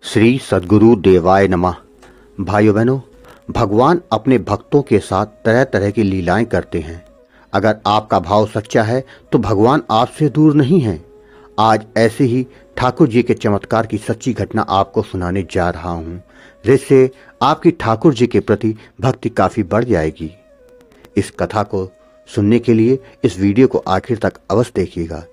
श्री सद्गुरु देवाय नमः। भाइयों बहनों, भगवान अपने भक्तों के साथ तरह तरह की लीलाएं करते हैं। अगर आपका भाव सच्चा है तो भगवान आपसे दूर नहीं हैं। आज ऐसे ही ठाकुर जी के चमत्कार की सच्ची घटना आपको सुनाने जा रहा हूं, जिससे आपकी ठाकुर जी के प्रति भक्ति काफी बढ़ जाएगी। इस कथा को सुनने के लिए इस वीडियो को आखिर तक अवश्य देखिएगा।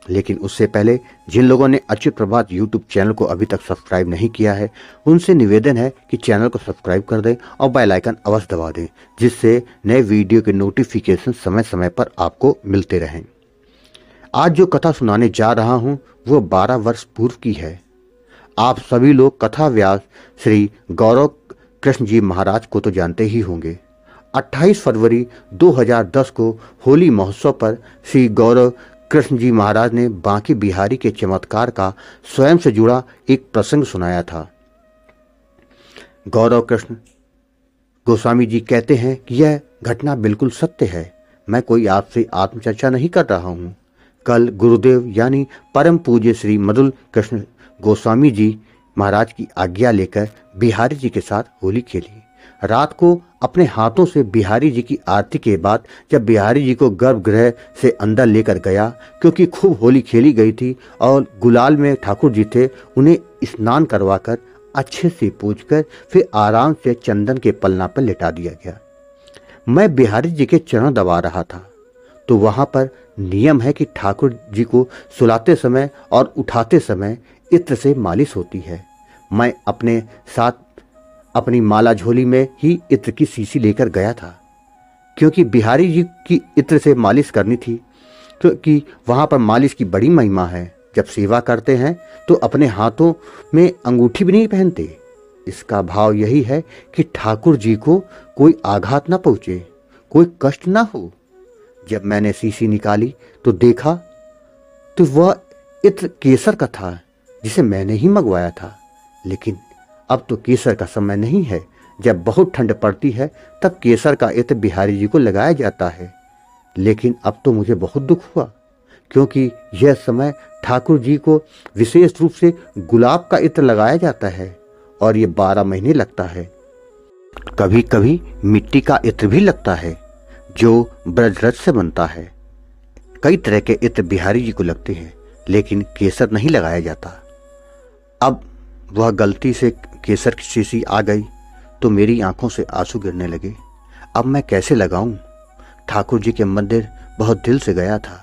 लेकिन उससे पहले जिन लोगों ने अच्युत प्रभात यूट्यूब चैनल को अभी तक सब्सक्राइब नहीं किया है, उनसे निवेदन है कि चैनल को सब्सक्राइब कर दें और बेल आइकन अवश्य दबा दें, जिससे नए वीडियो के नोटिफिकेशन समय समय पर आपको मिलते रहें। आज जो कथा सुनाने जा रहा हूं वो 12 वर्ष पूर्व की है। आप सभी लोग कथा व्यास श्री गौरव कृष्ण जी महाराज को तो जानते ही होंगे। 28 फरवरी 2010 को होली महोत्सव पर श्री गौरव कृष्ण जी महाराज ने बांके बिहारी के चमत्कार का स्वयं से जुड़ा एक प्रसंग सुनाया था। गौरव कृष्ण गोस्वामी जी कहते हैं कि यह घटना बिल्कुल सत्य है। मैं कोई आपसे आत्मचर्चा नहीं कर रहा हूँ। कल गुरुदेव यानी परम पूज्य श्री मधुल कृष्ण गोस्वामी जी महाराज की आज्ञा लेकर बिहारी जी के साथ होली खेली। रात को अपने हाथों से बिहारी जी की आरती के बाद जब बिहारी जी को गर्भगृह से अंदर लेकर गया, क्योंकि खूब होली खेली गई थी और गुलाल में ठाकुर जी थे, उन्हें स्नान करवाकर अच्छे से पूजकर फिर आराम से चंदन के पलना पर लिटा दिया गया। मैं बिहारी जी के चरण दबा रहा था तो वहां पर नियम है कि ठाकुर जी को सुलाते समय और उठाते समय इत्र से मालिश होती है। मैं अपने साथ अपनी माला झोली में ही इत्र की शीशी लेकर गया था, क्योंकि बिहारी जी की इत्र से मालिश करनी थी, क्योंकि वहां पर मालिश की बड़ी महिमा है। जब सेवा करते हैं तो अपने हाथों में अंगूठी भी नहीं पहनते। इसका भाव यही है कि ठाकुर जी को कोई आघात ना पहुंचे, कोई कष्ट ना हो। जब मैंने शीशी निकाली तो देखा तो वह इत्र केसर का था, जिसे मैंने ही मंगवाया था। लेकिन अब तो केसर का समय नहीं है। जब बहुत ठंड पड़ती है तब केसर का इत्र बिहारी जी को लगाया जाता है। लेकिन अब तो मुझे बहुत दुख हुआ, क्योंकि यह समय ठाकुर जी को विशेष रूप से गुलाब का इत्र लगाया जाता है और ये 12 महीने लगता है। कभी कभी मिट्टी का इत्र भी लगता है जो ब्रजरथ से बनता है। कई तरह के इत्र बिहारी जी को लगते हैं, लेकिन केसर नहीं लगाया जाता। अब वह गलती से केसर की शीशी आ गई तो मेरी आंखों से आंसू गिरने लगे। अब मैं कैसे लगाऊं? ठाकुर जी के मंदिर बहुत दिल से गया था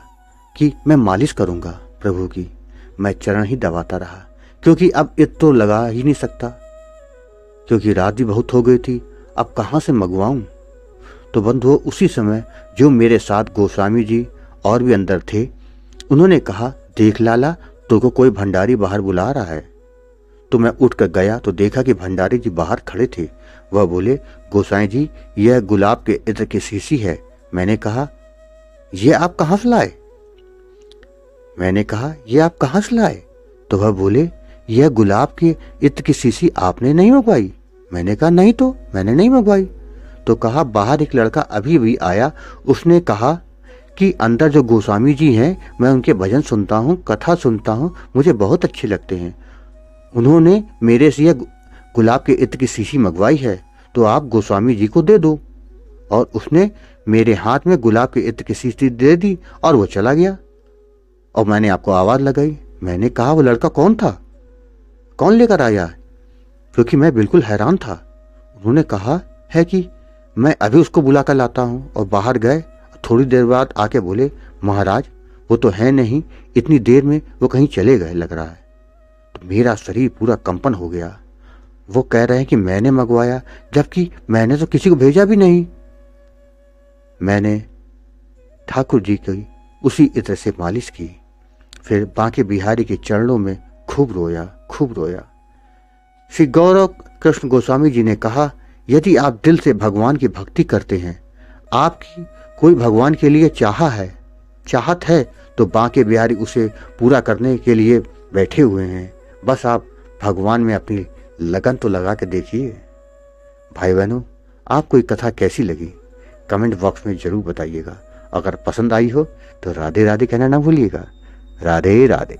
कि मैं मालिश करूंगा प्रभु की। मैं चरण ही दबाता रहा, क्योंकि अब इत्र तो लगा ही नहीं सकता, क्योंकि रात भी बहुत हो गई थी। अब कहां से मंगवाऊं? तो बंधुओं, उसी समय जो मेरे साथ गोस्वामी जी और भी अंदर थे, उन्होंने कहा, देख लाला, तुमको कोई भंडारी बाहर बुला रहा है। तो मैं उठकर गया तो देखा कि भंडारी जी बाहर खड़े थे। वह बोले, गोसाई जी, यह गुलाब के इत्र की शीशी है। मैंने कहा, यह आप कहां से लाए? तो वह बोले, यह गुलाब के इत्र की शीशी आपने नहीं मंगवाई? मैंने कहा, नहीं, तो मैंने नहीं मंगवाई। तो कहा, बाहर एक लड़का अभी भी आया, उसने कहा कि अंदर जो गोस्वामी जी हैं, मैं उनके भजन सुनता हूँ, कथा सुनता हूँ, मुझे बहुत अच्छे लगते हैं। उन्होंने मेरे से यह गुलाब के इत्र की शीशी मंगवाई है, तो आप गोस्वामी जी को दे दो। और उसने मेरे हाथ में गुलाब के इत्र की शीशी दे दी और वो चला गया। और मैंने आपको आवाज लगाई। मैंने कहा, वो लड़का कौन था? कौन लेकर आया? क्योंकि मैं बिल्कुल हैरान था। उन्होंने कहा है कि मैं अभी उसको बुला कर लाता हूँ। और बाहर गए। थोड़ी देर बाद आके बोले, महाराज, वो तो है नहीं, इतनी देर में वो कहीं चले गए लग रहा है। तो मेरा शरीर पूरा कंपन हो गया। वो कह रहे हैं कि मैंने मंगवाया, जबकि मैंने तो किसी को भेजा भी नहीं। मैंने ठाकुर जी की उसी इत्र से मालिश की, फिर बांके बिहारी के चरणों में खूब रोया। श्री गौरव कृष्ण गोस्वामी जी ने कहा, यदि आप दिल से भगवान की भक्ति करते हैं, आपकी कोई भगवान के लिए चाहत है, तो बांके बिहारी उसे पूरा करने के लिए बैठे हुए हैं। बस आप भगवान में अपनी लगन तो लगा के देखिए। भाई बहनों, आपको ये कथा कैसी लगी कमेंट बॉक्स में जरूर बताइएगा। अगर पसंद आई हो तो राधे राधे कहना ना भूलिएगा। राधे राधे।